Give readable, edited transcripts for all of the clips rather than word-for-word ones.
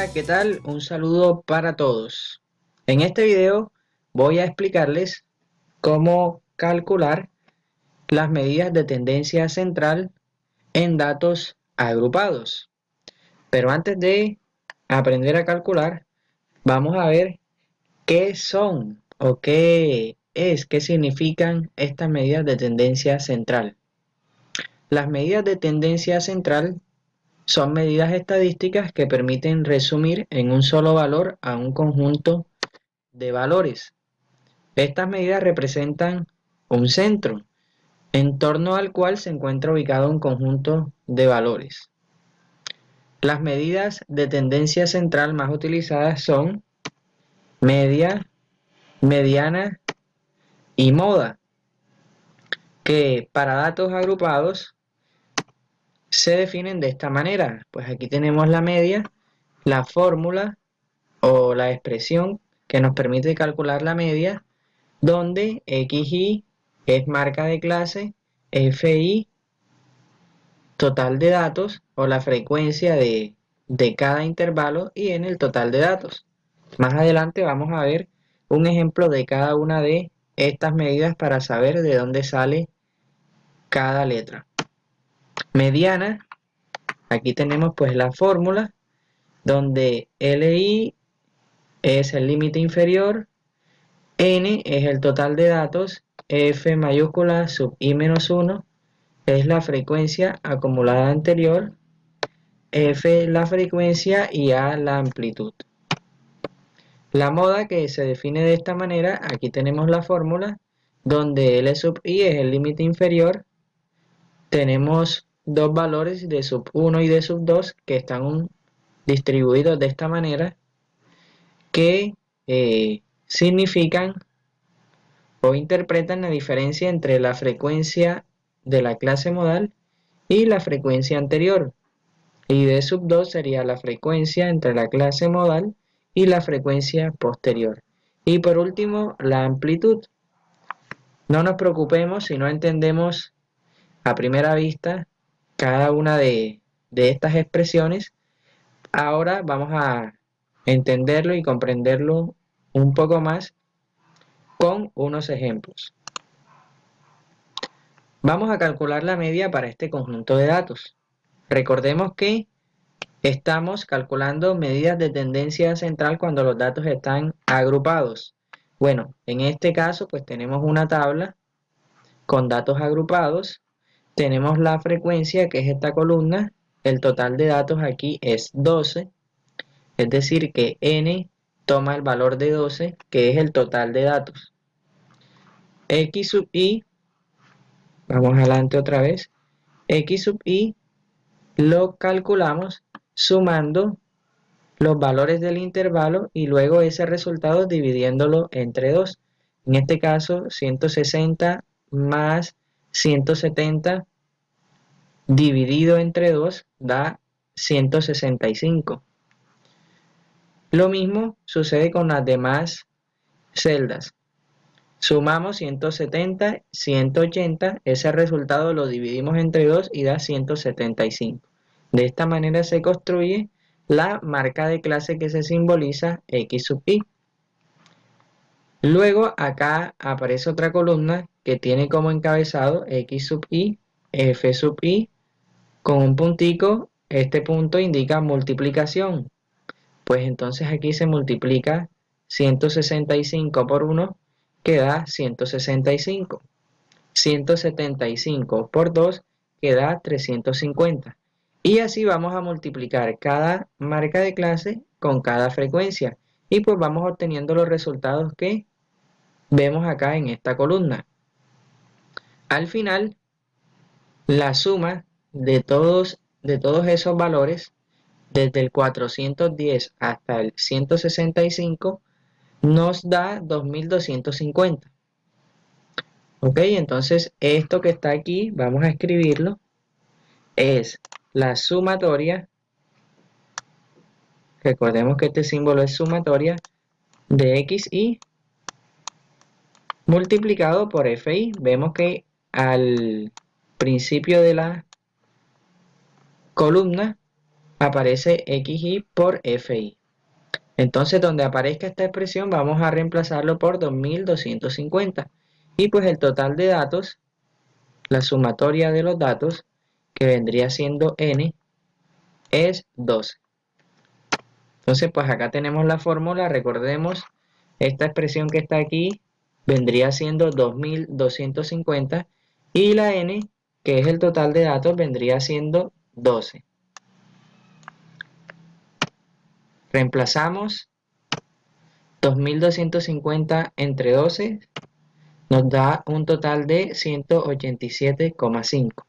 Hola, ¿qué tal? Un saludo para todos. En este video voy a explicarles cómo calcular las medidas de tendencia central en datos agrupados. Pero antes de aprender a calcular, vamos a ver qué son o qué significan estas medidas de tendencia central. Las medidas de tendencia central son medidas estadísticas que permiten resumir en un solo valor a un conjunto de valores. Estas medidas representan un centro, en torno al cual se encuentra ubicado un conjunto de valores. Las medidas de tendencia central más utilizadas son media, mediana y moda, que para datos agrupados se definen de esta manera. Pues aquí tenemos la media, la fórmula o la expresión que nos permite calcular la media, donde xy es marca de clase, fi total de datos o la frecuencia de cada intervalo y en el total de datos. Más adelante vamos a ver un ejemplo de cada una de estas medidas para saber de dónde sale cada letra. Mediana, aquí tenemos pues la fórmula donde li es el límite inferior, n es el total de datos, f mayúscula sub i menos 1 es la frecuencia acumulada anterior, f la frecuencia y a la amplitud. La moda, que se define de esta manera, aquí tenemos la fórmula donde L sub i es el límite inferior, tenemos dos valores de sub 1 y de sub 2 que están distribuidos de esta manera, que significan o interpretan la diferencia entre la frecuencia de la clase modal y la frecuencia anterior. Y D sub 2 sería la frecuencia entre la clase modal y la frecuencia posterior. Y por último, la amplitud. No nos preocupemos si no entendemos a primera vista cada una de estas expresiones. Ahora vamos a entenderlo y comprenderlo un poco más con unos ejemplos. Vamos a calcular la media para este conjunto de datos. Recordemos que estamos calculando medidas de tendencia central cuando los datos están agrupados. Bueno, en este caso pues tenemos una tabla con datos agrupados, tenemos la frecuencia que es esta columna, el total de datos aquí es 12, es decir que n toma el valor de 12 que es el total de datos. X sub i, vamos adelante otra vez, X sub i lo calculamos sumando los valores del intervalo y luego ese resultado dividiéndolo entre 2. En este caso, 160 más 170 dividido entre 2 da 165. Lo mismo sucede con las demás celdas. Sumamos 170, 180, ese resultado lo dividimos entre 2 y da 175. De esta manera se construye la marca de clase que se simboliza X sub i. Luego acá aparece otra columna que tiene como encabezado X sub i, F sub i, con un puntico, este punto indica multiplicación. Pues entonces aquí se multiplica 165 por 1, que da 165. 175 por 2, que da 350. Y así vamos a multiplicar cada marca de clase con cada frecuencia. Y pues vamos obteniendo los resultados que vemos acá en esta columna. Al final, la suma de todos esos valores, desde el 410 hasta el 165, nos da 2250. Ok, entonces esto que está aquí, vamos a escribirlo, es la sumatoria, recordemos que este símbolo es sumatoria, de xy multiplicado por fi. Vemos que al principio de la columna aparece XY por FY. Entonces, donde aparezca esta expresión, vamos a reemplazarlo por 2250. Y pues el total de datos, la sumatoria de los datos, que vendría siendo n, es 12. Entonces, pues acá tenemos la fórmula. Recordemos, esta expresión que está aquí vendría siendo 2250 y la n, que es el total de datos, vendría siendo 12. Reemplazamos 2250 entre 12, nos da un total de 187,5.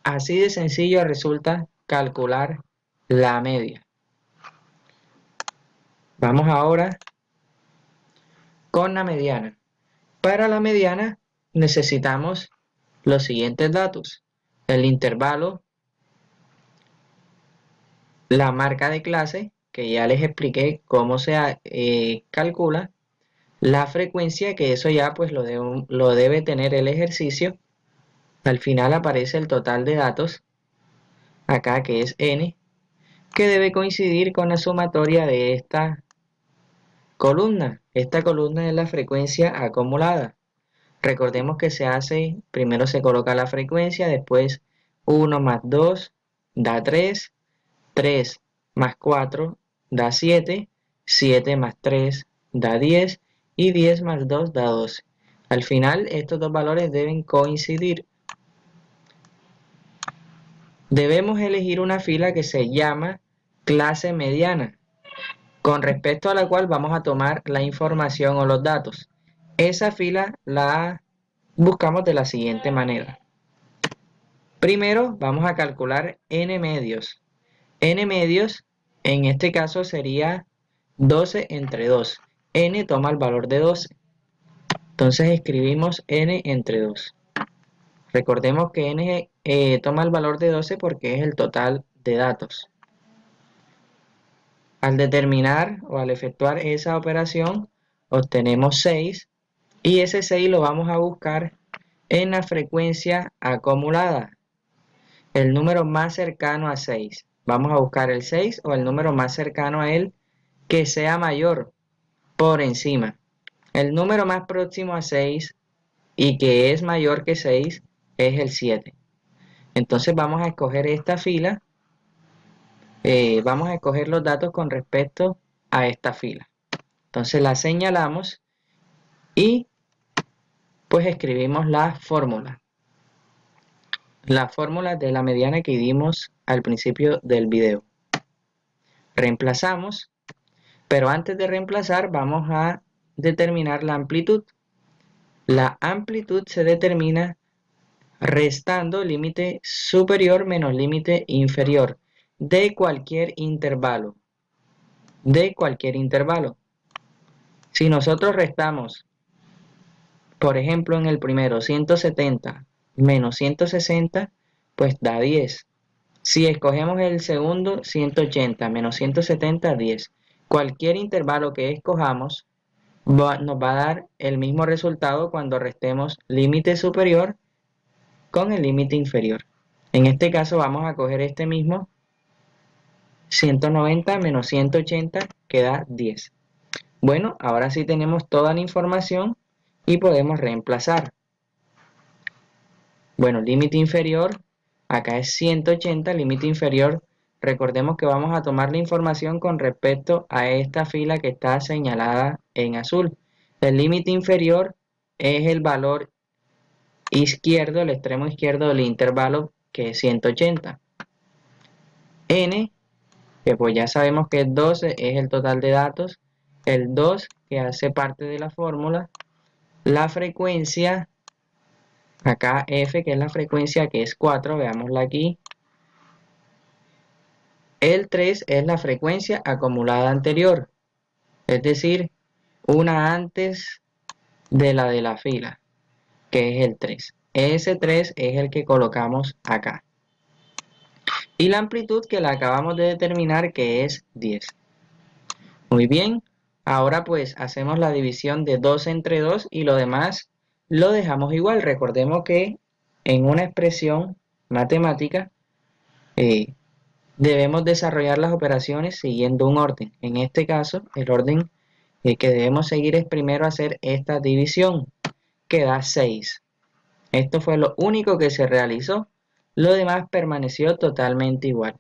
Así de sencillo resulta calcular la media. Vamos ahora con la mediana. Para la mediana necesitamos los siguientes datos: el intervalo, la marca de clase, que ya les expliqué cómo se calcula, la frecuencia, que eso ya pues lo debe tener el ejercicio. Al final aparece el total de datos, acá que es n, que debe coincidir con la sumatoria de esta columna. Esta columna es la frecuencia acumulada. Recordemos que primero se coloca la frecuencia, después 1 más 2 da 3, 3 más 4 da 7, 7 más 3 da 10 y 10 más 2 da 12. Al final estos dos valores deben coincidir. Debemos elegir una fila que se llama clase mediana, con respecto a la cual vamos a tomar la información o los datos. Esa fila la buscamos de la siguiente manera. Primero vamos a calcular n medios. N medios en este caso sería 12 entre 2. N toma el valor de 12. Entonces escribimos n entre 2. Recordemos que n toma el valor de 12 porque es el total de datos. Al determinar o al efectuar esa operación, obtenemos 6 y ese 6 lo vamos a buscar en la frecuencia acumulada, el número más cercano a 6. Vamos a buscar el 6 o el número más cercano a él que sea mayor por encima. El número más próximo a 6 y que es mayor que 6 es el 7. Entonces vamos a escoger esta fila. Vamos a escoger los datos con respecto a esta fila. Entonces la señalamos y pues escribimos la fórmula. La fórmula de la mediana que dimos al principio del video. Reemplazamos, pero antes de reemplazar vamos a determinar la amplitud. La amplitud se determina restando límite superior menos límite inferior de cualquier intervalo. Si nosotros restamos, por ejemplo, en el primero 170 menos 160, pues da 10. Si escogemos el segundo 180 menos 170, 10. Cualquier intervalo que escojamos nos va a dar el mismo resultado cuando restemos límite superior con el límite inferior. En este caso vamos a coger este mismo 190 menos 180, que da 10. Bueno, ahora sí tenemos toda la información y podemos reemplazar. Bueno, límite inferior, acá es 180, límite inferior. Recordemos que vamos a tomar la información con respecto a esta fila que está señalada en azul. El límite inferior es el valor izquierdo, el extremo izquierdo del intervalo, que es 180. N, que pues ya sabemos que es 12, es el total de datos. El 2, que hace parte de la fórmula. La frecuencia, acá F, que es la frecuencia, que es 4, veámosla aquí. El 3 es la frecuencia acumulada anterior, es decir, una antes de la fila, que es el 3. Ese 3 es el que colocamos acá. Y la amplitud que la acabamos de determinar, que es 10. Muy bien, ahora pues hacemos la división de 2 entre 2 y lo demás lo dejamos igual. Recordemos que en una expresión matemática debemos desarrollar las operaciones siguiendo un orden. En este caso, el orden que debemos seguir es primero hacer esta división, que da 6. Esto fue lo único que se realizó, lo demás permaneció totalmente igual.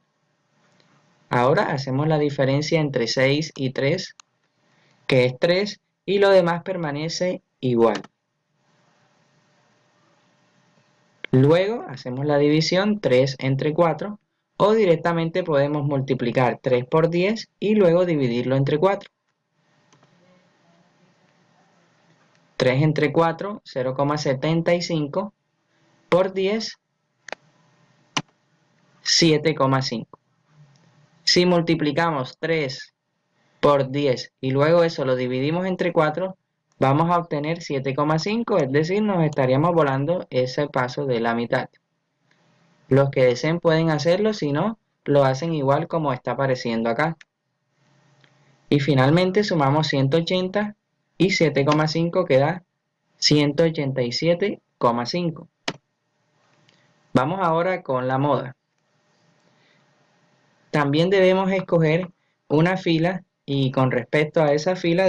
Ahora hacemos la diferencia entre 6 y 3, que es 3, y lo demás permanece igual. Luego hacemos la división 3 entre 4, o directamente podemos multiplicar 3 por 10 y luego dividirlo entre 4. 3 entre 4, 0,75, por 10, 7,5. Si multiplicamos 3 por 10 y luego eso lo dividimos entre 4, vamos a obtener 7,5, es decir, nos estaríamos volando ese paso de la mitad. Los que deseen pueden hacerlo, si no, lo hacen igual como está apareciendo acá. Y finalmente sumamos 180 y 7,5 que da 187,5. Vamos ahora con la moda. También debemos escoger una fila y con respecto a esa fila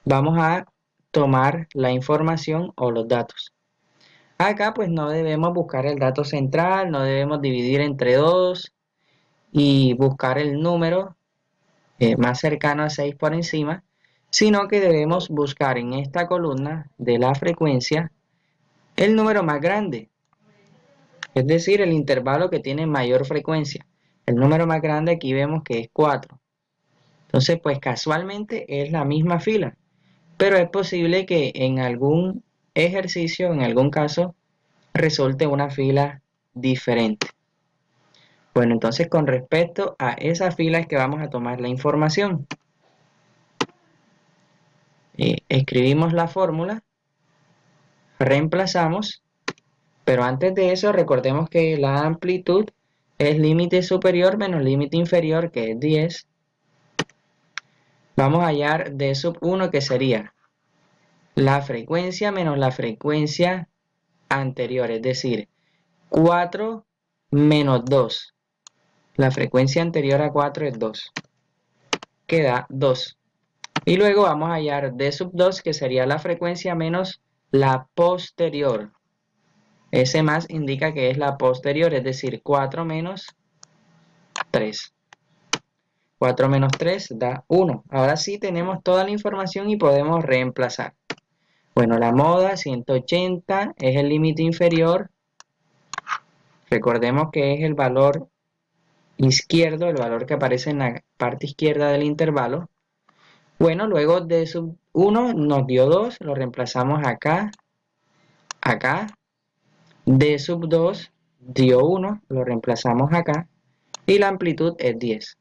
vamos a tomar la información o los datos. Acá pues no debemos buscar el dato central, no debemos dividir entre 2 y buscar el número más cercano a 6 por encima, sino que debemos buscar en esta columna de la frecuencia el número más grande, es decir, el intervalo que tiene mayor frecuencia. El número más grande aquí vemos que es 4. Entonces, pues casualmente es la misma fila, pero es posible que en algún ejercicio, en algún caso, resulte una fila diferente. Bueno, entonces con respecto a esa fila es que vamos a tomar la información. Escribimos la fórmula, reemplazamos, pero antes de eso recordemos que la amplitud es límite superior menos límite inferior, que es 10. Vamos a hallar d sub 1, que sería la frecuencia menos la frecuencia anterior, es decir, 4 menos 2. La frecuencia anterior a 4 es 2, que da 2. Y luego vamos a hallar d sub 2, que sería la frecuencia menos la posterior. Ese más indica que es la posterior, es decir, 4 menos 3. 4 menos 3 da 1. Ahora sí tenemos toda la información y podemos reemplazar. Bueno, la moda 180 es el límite inferior. Recordemos que es el valor izquierdo, el valor que aparece en la parte izquierda del intervalo. Bueno, luego d sub 1 nos dio 2, lo reemplazamos acá, acá. D sub 2 dio 1, lo reemplazamos acá. Y la amplitud es 10.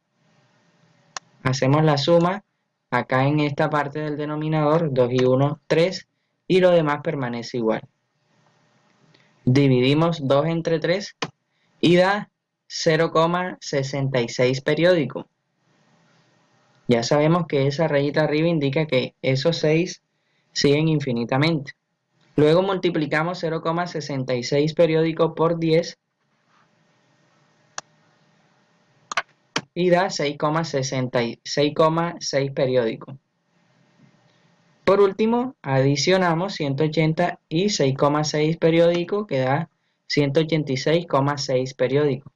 Hacemos la suma acá en esta parte del denominador, 2 y 1, 3, y lo demás permanece igual. Dividimos 2 entre 3 y da 0,66 periódico. Ya sabemos que esa rayita arriba indica que esos 6 siguen infinitamente. Luego multiplicamos 0,66 periódico por 10 y da 6,6 periódico. Por último, adicionamos 180 y 6,6 periódico, que da 186,6 periódico.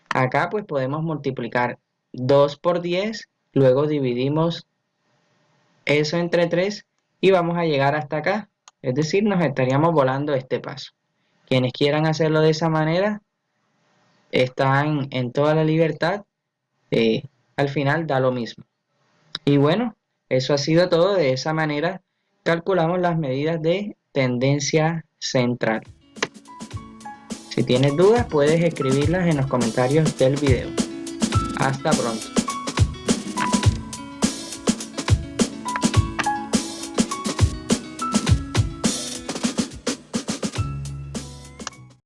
Acá pues podemos multiplicar 2 por 10, luego dividimos eso entre 3 y vamos a llegar hasta acá. Es decir, nos estaríamos volando este paso. Quienes quieran hacerlo de esa manera están en toda la libertad. Al final da lo mismo. Y bueno, eso ha sido todo. De esa manera calculamos las medidas de tendencia central. Si tienes dudas, puedes escribirlas en los comentarios del video. Hasta pronto.